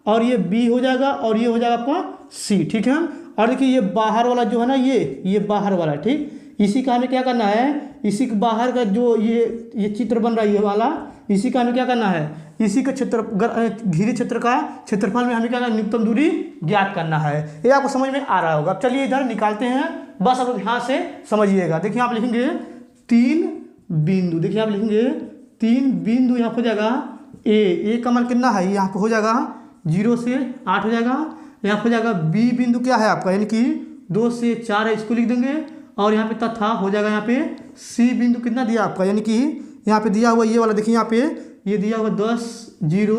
और ये बी हो जाएगा और ये हो जाएगा आपका सी। ठीक है, और देखिए ये बाहर वाला जो है ना, ये बाहर वाला, ठीक, इसी का हमें क्या करना है, इसी के बाहर का जो ये चित्र बन रहा है ये वाला, इसी का हमें क्या करना है, इसी के क्षेत्र घिरी क्षेत्र का क्षेत्रफल में हमें क्या करना है, न्यूनतम दूरी ज्ञात करना है। ये आपको समझ में आ रहा होगा। अब चलिए इधर निकालते हैं, बस आप ध्यान से समझिएगा। देखिए आप लिखेंगे 3 बिंदु, देखिए आप लिखेंगे 3 बिंदु, यहाँ हो जाएगा ए का मान कितना है, यहाँ पे हो जाएगा 0 से 8 हो जाएगा। यहाँ हो जाएगा बी बिंदु क्या है आपका, यानी कि 2 से 4 है, इसको लिख देंगे। और यहाँ पे तथा हो जाएगा यहाँ पे सी बिंदु कितना दिया आपका, यानी कि यहाँ पे दिया हुआ ये वाला, देखिए यहाँ पे ये दिया हुआ 10 0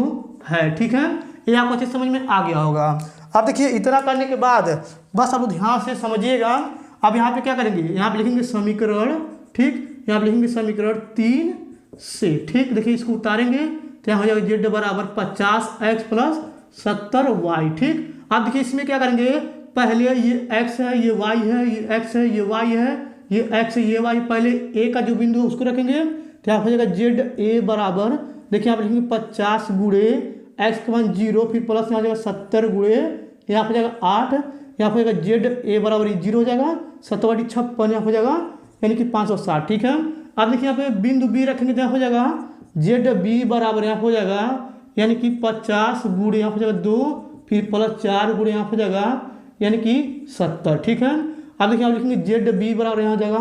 है। ठीक है, ये आपको अच्छे समझ में आ गया होगा। अब देखिए इतना करने के बाद बस आप ध्यान से समझिएगा। अब यहाँ पे क्या करेंगे, यहाँ पे लिखेंगे समीकरण, ठीक, यहाँ पे लिखेंगे समीकरण 3 से, ठीक, देखिए इसको उतारेंगे तो यहाँ हो जाएगा जेड बराबर 50x प्लस 70y। ठीक, अब देखिए इसमें क्या करेंगे, पहले ये x है, ये y है, ये x है, ये y है, ये x है, ये y, पहले a का जो बिंदु है उसको रखेंगे तो यहाँ हो जाएगा जेड ए बराबर, देखिए यहाँ पे लिखेंगे 50 गुणे x के मान 0 फिर प्लस यहाँ हो जाएगा 70 गुणे यहाँ हो जाएगा 8, यहाँ हो जाएगा जेड ए बराबर 0 हो जाएगा 7 56 यहाँ हो जाएगा यानी कि 560। ठीक है, अब देखिए यहाँ पे बिंदु बी रखेंगे तो यहाँ हो जाएगा जेड बी बराबर यहाँ हो जाएगा यानी कि 50 गुणे यहाँ हो जाएगा 2 फिर प्लस 4 गुणे यहाँ हो जाएगा यानी कि 70। ठीक है, अब देखिए आप लिखेंगे जेड बी बराबर यहाँ हो जाएगा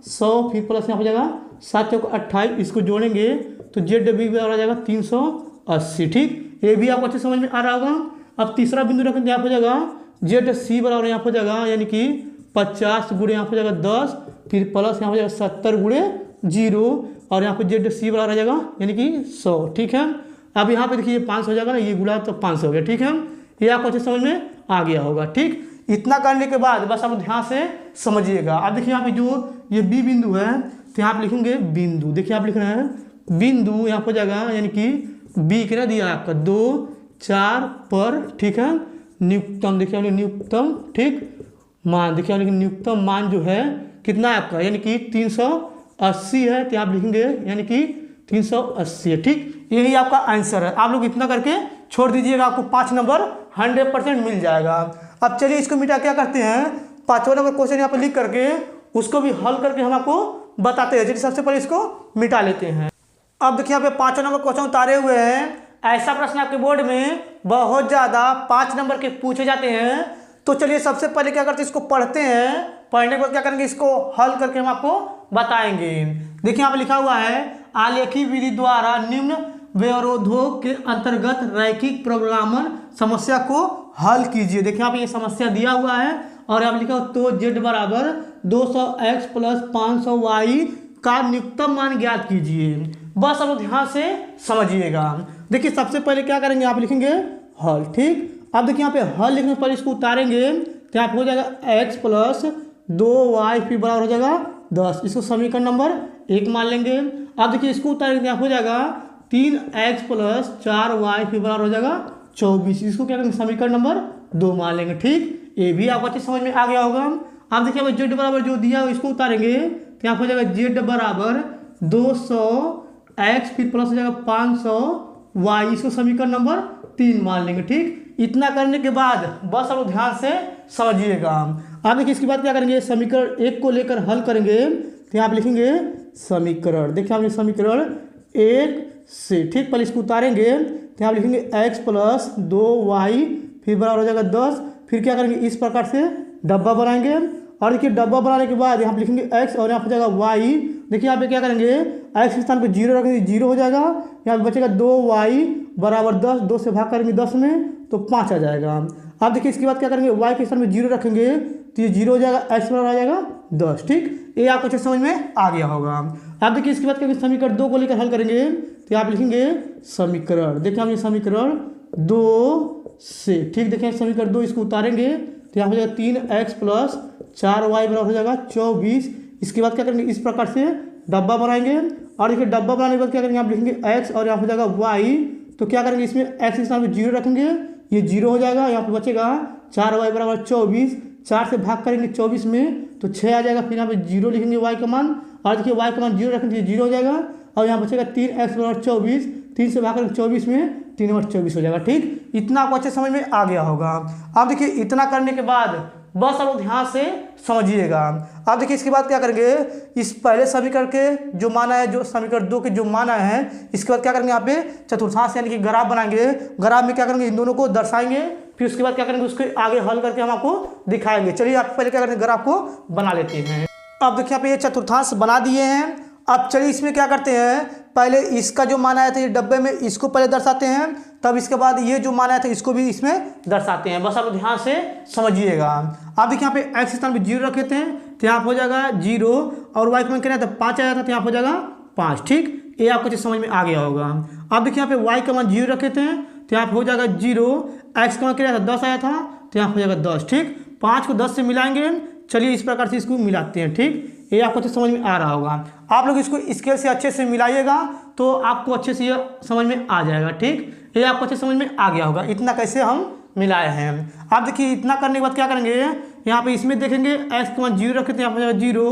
100 फिर प्लस यहाँ हो जाएगा 7 चौक 28, इसको जोड़ेंगे तो जेड बी बराबर आ जाएगा 380। ठीक, ये भी आपको अच्छे समझ में आ रहा होगा। अब तीसरा बिंदु रखेंगे यहाँ हो जाएगा जेड सी बराबर यहाँ हो जाएगा यानी कि 50 गुणे यहाँ हो जाएगा 10 फिर प्लस यहाँ हो जाएगा 70 गुणे 0 और यहाँ पे जेड सी बराबर आ जाएगा यानी कि 100। ठीक है, अब यहाँ पे देखिए 500 हो जाएगा ना, ये गुणा तो 500 हो गया। ठीक है, ये आपको अच्छे समझ में आ गया होगा। ठीक, इतना करने के बाद बस आप ध्यान से समझिएगा। अब देखिए यहाँ पे जो ये बी बिंदु है तो यहाँ पे लिखेंगे बिंदु, देखिए आप लिख रहे हैं बिंदु, यहाँ हो जाएगा यानी कि बी कितना दिया आपका 2 4 पर। ठीक है, न्यूनतम देखिए हमने न्यूनतम, ठीक, मान देखिए हमने न्यूनतम मान जो है कितना है आपका यानी कि 380 है, तो आप लिखेंगे यानी कि 380 है। ठीक, यही आपका आंसर है। आप लोग इतना करके छोड़ दीजिएगा, आपको 5 नंबर 100% मिल जाएगा। अब चलिए इसको मिटा क्या करते हैं, 5वां नंबर क्वेश्चन यहाँ पर लिख करके उसको भी हल करके हम आपको बताते हैं। चलिए सबसे पहले इसको मिटा लेते हैं। अब देखिए यहाँ पे 5वां नंबर क्वेश्चन उतारे हुए हैं। ऐसा प्रश्न आपके बोर्ड में बहुत ज़्यादा 5 नंबर के पूछे जाते हैं। तो चलिए सबसे पहले क्या करते हैं, इसको पढ़ते हैं, पढ़ने के बाद क्या करेंगे, इसको हल करके हम आपको बताएंगे। देखिए यहाँ पे लिखा हुआ है आलेखी विधि द्वारा निम्न व्यवरोधों के अंतर्गत रैखिक प्रोग्रामन समस्या को हल कीजिए। देखिए यहाँ पे ये समस्या दिया हुआ है और यहाँ पे लिखा हुआ तो z बराबर 200x प्लस 500y का न्यूनतम मान ज्ञात कीजिए। बस अब ध्यान से समझिएगा। देखिए सबसे पहले क्या करेंगे, आप लिखेंगे हल। ठीक, अब देखिए यहाँ पे हल लिखने पर इसको उतारेंगे तो यहाँ पे हो जाएगा x प्लस 2y फिर बराबर हो जाएगा 10, इसको समीकरण नंबर 1 मान लेंगे। अब देखिए इसको उतारेंगे यहाँ हो जाएगा 3x प्लस 4y फिर बराबर हो जाएगा 24, इसको क्या करेंगे समीकरण नंबर 2 मान लेंगे। ठीक, ये भी आपको अच्छी समझ में आ गया होगा। अब देखिए अब जेड बराबर जो दिया हो इसको उतारेंगे तो यहाँ हो जाएगा जेड बराबर 200x फिर प्लस हो जाएगा 500y, इसको समीकरण नंबर 3 मान लेंगे। ठीक, इतना करने के बाद बस आप ध्यान से समझिएगा। अब देखिए इसके बाद क्या करेंगे, समीकरण 1 को लेकर हल करेंगे तो यहाँ पे लिखेंगे समीकरण, देखिए आपने समीकरण 1 से, ठीक, पहले इसको उतारेंगे तो यहाँ लिखेंगे x प्लस 2y फिर बराबर हो जाएगा 10, फिर क्या करेंगे इस प्रकार से डब्बा बनाएंगे और देखिए डब्बा बनाने के बाद यहाँ पे लिखेंगे x और यहाँ पे जाएगा y। देखिए यहाँ पे क्या करेंगे x के स्थान पे 0 रखेंगे, 0 हो जाएगा, यहाँ पे बचेगा 2y बराबर 10, 2 से भाग करेंगे 10 में तो 5 आ जाएगा। अब देखिए इसके बाद क्या करेंगे y के स्थान पे 0 रखेंगे तो ये 0 हो जाएगा, x बराबर आ जाएगा 10। ठीक, ये आपको अच्छे समझ में आ गया होगा। अब देखिए इसके बाद क्या समीकरण 2 को लेकर हल करेंगे, तो आप लिखेंगे समीकरण, देखिए हम ये समीकरण 2 से, ठीक, देखिए समीकरण 2 इसको उतारेंगे तो यहाँ हो जाएगा 3x प्लस 4y बराबर हो जाएगा 24। इसके बाद क्या करेंगे, इस प्रकार से डब्बा बनाएंगे और देखिए डब्बा बनाने के बाद क्या करेंगे, आप लिखेंगे x और यहाँ हो जाएगा y। तो क्या करेंगे, इसमें x के स्थान पे 0 रखेंगे, ये 0 हो जाएगा, यहाँ पे बचेगा 4y बराबर 24। 4 से भाग करेंगे 24 में तो 6 आ जाएगा, फिर यहाँ पे 0 लिखेंगे y का मान, और देखिए y का मान 0 रखेंगे 0 हो जाएगा, और यहाँ बचेगा 3x बराबर 24। 3 से भाग करेंगे 24 में, 3 और 24 हो जाएगा। ठीक, इतना आपको अच्छे समझ में आ गया होगा। अब देखिए इतना करने के बाद बस आप ध्यान से समझिएगा। अब देखिए इसके बाद क्या करेंगे, इस पहले समीकरण के जो मान है, जो समीकरण 2 के जो मान है, इसके बाद क्या करेंगे, यहाँ पे चतुर्थांश यानी कि ग्राफ बनाएंगे। ग्राफ में क्या करेंगे, इन दोनों को दर्शाएंगे, फिर उसके बाद क्या करेंगे, उसके आगे हल करके हम आपको दिखाएंगे। चलिए आप पहले क्या करेंगे, ग्राफ को बना लेते हैं। अब देखिए यहाँ पे ये चतुर्थांश बना दिए हैं। अब चलिए इसमें क्या करते हैं, पहले इसका जो मान आया था ये डब्बे में, इसको पहले दर्शाते हैं, तब इसके बाद ये जो मान आया था इसको भी इसमें दर्शाते हैं। बस आप ध्यान से समझिएगा। आप देखिए यहाँ पे x स्थान पे 0 रखे थे तो यहाँ हो जाएगा 0, और y का मान कितना था 5 आया था तो यहाँ हो जाएगा 5। ठीक, ये आपको चीज़ समझ में आ गया होगा। अब देखिए यहाँ पे y का मान 0 रखे थे तो यहाँ हो जाएगा 0, x का मान कितना था 10 आया था तो यहाँ हो जाएगा 10। ठीक, 5 को 10 से मिलाएंगे, चलिए इस प्रकार से इसको मिलाते हैं। ठीक, ये आपको अच्छे समझ में आ रहा होगा। आप लोग इसको स्केल से अच्छे से मिलाइएगा तो आपको अच्छे से ये समझ में आ जाएगा। ठीक, ये आपको अच्छे समझ में आ गया होगा इतना कैसे हम मिलाए हैं। आप देखिए इतना करने के बाद क्या करेंगे, यहाँ पे इसमें देखेंगे x का मान 0 रखे थे, यहाँ हो जाएगा 0,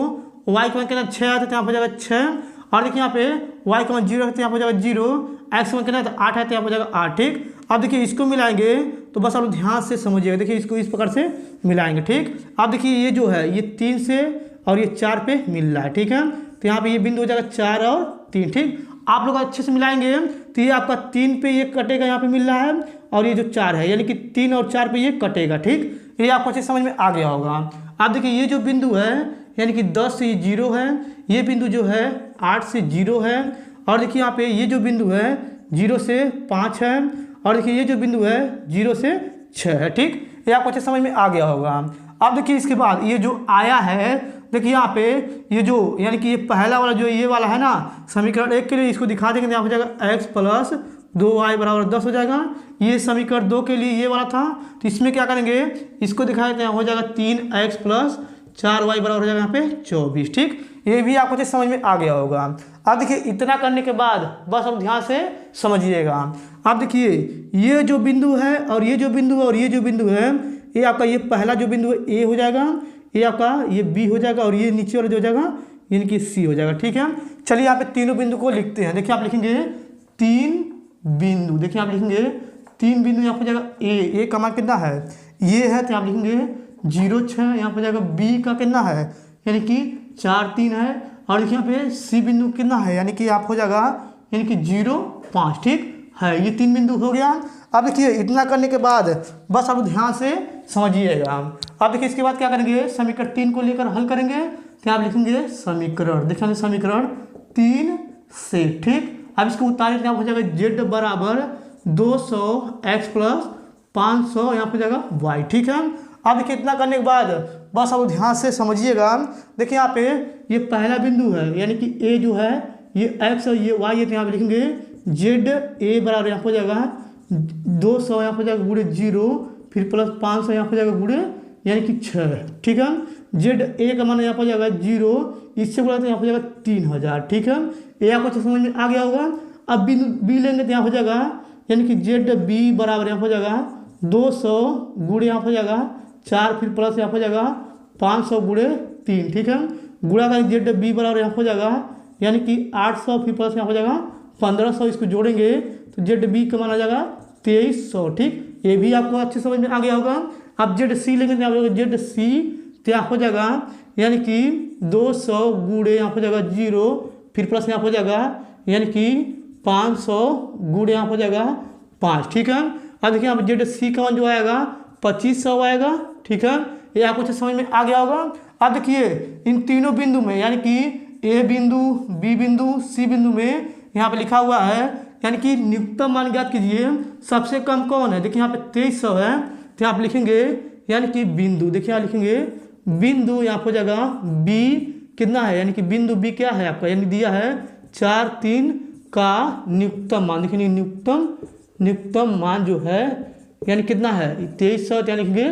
y का मान कितना 6 आते थे, यहाँ हो जाएगा 6, और देखिए यहाँ पे y का मान 0 रखते हैं, यहाँ हो जाएगा 0, x का मान कितना 8 है तो यहाँ हो जाएगा 8। ठीक, अब देखिए इसको मिलाएंगे तो बस आप ध्यान से समझिएगा। देखिए इसको इस प्रकार से मिलाएंगे। ठीक, अब देखिए ये जो है ये 3 से और ये 4 पे मिल रहा है। ठीक है, तो यहाँ पे ये बिंदु हो जाएगा 4 और 3। ठीक, आप लोग अच्छे से मिलाएंगे तो ये आपका 3 पे ये कटेगा, यहाँ पे मिल रहा है, और ये जो 4 है यानी कि 3 और 4 पे ये कटेगा। ठीक, ये आपको अच्छे समझ में आ गया होगा। आप देखिए ये जो बिंदु है यानी कि 10 से ये 0 है, ये बिंदु जो है 8 से 0 है, और देखिए यहाँ पे ये जो बिंदु है 0 से 5 है, और देखिए ये जो बिंदु है 0 से 6 है। ठीक, ये आपको अच्छे समझ में आ गया होगा। अब देखिए इसके बाद ये जो आया है, देखिए यहाँ पे ये जो यानी कि ये पहला वाला जो ये वाला है ना, समीकरण 1 के लिए इसको दिखा देंगे, यहाँ हो जाएगा x प्लस 2y बराबर 10 हो जाएगा। ये समीकरण 2 के लिए ये वाला था, तो इसमें क्या करेंगे, इसको दिखा देते हैं, हो जाएगा 3x प्लस 4y बराबर हो जाएगा यहाँ पे 24। ठीक, ये भी आपको अच्छे समझ में आ गया होगा। अब देखिए इतना करने के बाद बस अब ध्यान से समझिएगा। अब देखिए ये जो बिंदु है और ये जो बिंदु है और ये जो बिंदु है, ये आपका ये पहला जो बिंदु है ए हो जाएगा, ये आपका ये बी हो जाएगा, और ये नीचे वाला जो हो जाएगा यानी कि सी हो जाएगा। ठीक है, चलिए यहाँ पे तीनों बिंदु को लिखते हैं। देखिए आप लिखेंगे 3 बिंदु, देखिए आप लिखेंगे 3 बिंदु, यहाँ पर जाएगा ए का मान कितना है, ये है, तो आप लिखेंगे 0 6, यहाँ पर जाएगा बी का कितना है यानी कि 4 3 है, और देखिए यहाँ पे सी बिंदु कितना है यानी कि आप हो जाएगा यानी कि 0 5। ठीक है, ये 3 बिंदु हो गया। अब देखिए इतना करने के बाद बस आप ध्यान से समझिएगा। अब देखिए इसके बाद क्या करेंगे, समीकरण 3 को लेकर हल करेंगे, तो आप लिखेंगे समीकरण, देखिए समीकरण 3 से। ठीक, अब इसको उतारे तो हो जाएगा z बराबर 200x प्लस 500 यहाँ पे जाएगा y। ठीक है, अब देखिए इतना करने के बाद बस आप ध्यान से समझिएगा। देखिए यहाँ पे ये पहला बिंदु है यानी कि a जो है ये x और ये y है, तो यहाँ पे लिखेंगे z a बराबर यहाँ हो जाएगा 200 यहाँ हो जाएगा गुणे 0, फिर प्लस 500 यहाँ हो जाएगा गुणे यानी कि 6। ठीक है, जेड ए का मान यहाँ पर जाएगा 0, इससे बोला तो यहाँ हो जाएगा 3000। ठीक है, ये आपको समझ में आ गया होगा। अब बिंदु बी लेंगे तो यहाँ हो जाएगा यानी कि जेड बी बराबर यहाँ हो जाएगा 200 गुणे यहाँ हो जाएगा 4, फिर प्लस यहाँ हो जाएगा 500 गुणे 3। ठीक है, गुणा का जेड बी बराबर यहाँ हो जाएगा यानी कि 800, फिर प्लस यहाँ हो जाएगा 1500, इसको जोड़ेंगे तो जेड बी का मान आ जाएगा 2300। ठीक, ये भी आपको अच्छे समझ में आ गया होगा। अब जेड सी लेंगे तो जेड सी तो यहाँ हो जाएगा यानी कि 200 गुणे यहाँ हो जाएगा 0, फिर प्लस यहाँ हो जाएगा यानी कि 500 गुणे यहाँ हो जाएगा 5। ठीक है, अब देखिए यहाँ जेड सी का मान जो आएगा 2500 आएगा। ठीक है, ये आपको अच्छे समझ में आ गया होगा। अब देखिए इन तीनों बिंदु में यानी कि ए बिंदु, बी बिंदु, सी बिंदु में यहाँ पे लिखा हुआ है यानी कि न्यूनतम मान ज्ञात कीजिए, सबसे कम कौन है। देखिए यहाँ पे 2300 है, तो आप लिखेंगे यानी कि बिंदु, देखिए यहाँ लिखेंगे बिंदु यहाँ पर हो जाएगा बी कितना है, यानी कि बिंदु बी क्या है आपका, यानी दिया है 4, 3 का न्यूनतम मान। देखिए न्यूनतम मान जो है यानी कितना है 2300, यानी कि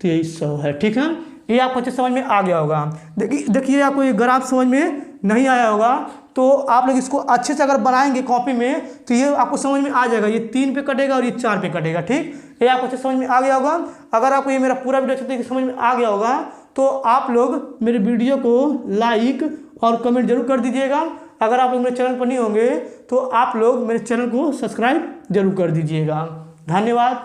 2300 है। ठीक है, ये आपको अच्छे समझ में आ गया होगा। देखिए आपको ये ग्राफ समझ में नहीं आया होगा तो आप लोग इसको अच्छे से अगर बनाएंगे कॉपी में तो ये आपको समझ में आ जाएगा। ये 3 पे कटेगा और ये 4 पे कटेगा। ठीक, ये आपको अच्छे समझ में आ गया होगा। अगर आपको ये मेरा पूरा वीडियो अच्छे तरीके से समझ में आ गया होगा तो आप लोग मेरे वीडियो को लाइक और कमेंट जरूर कर दीजिएगा। अगर आप लोग मेरे चैनल पर नहीं होंगे तो आप लोग मेरे चैनल को सब्सक्राइब जरूर कर दीजिएगा। धन्यवाद।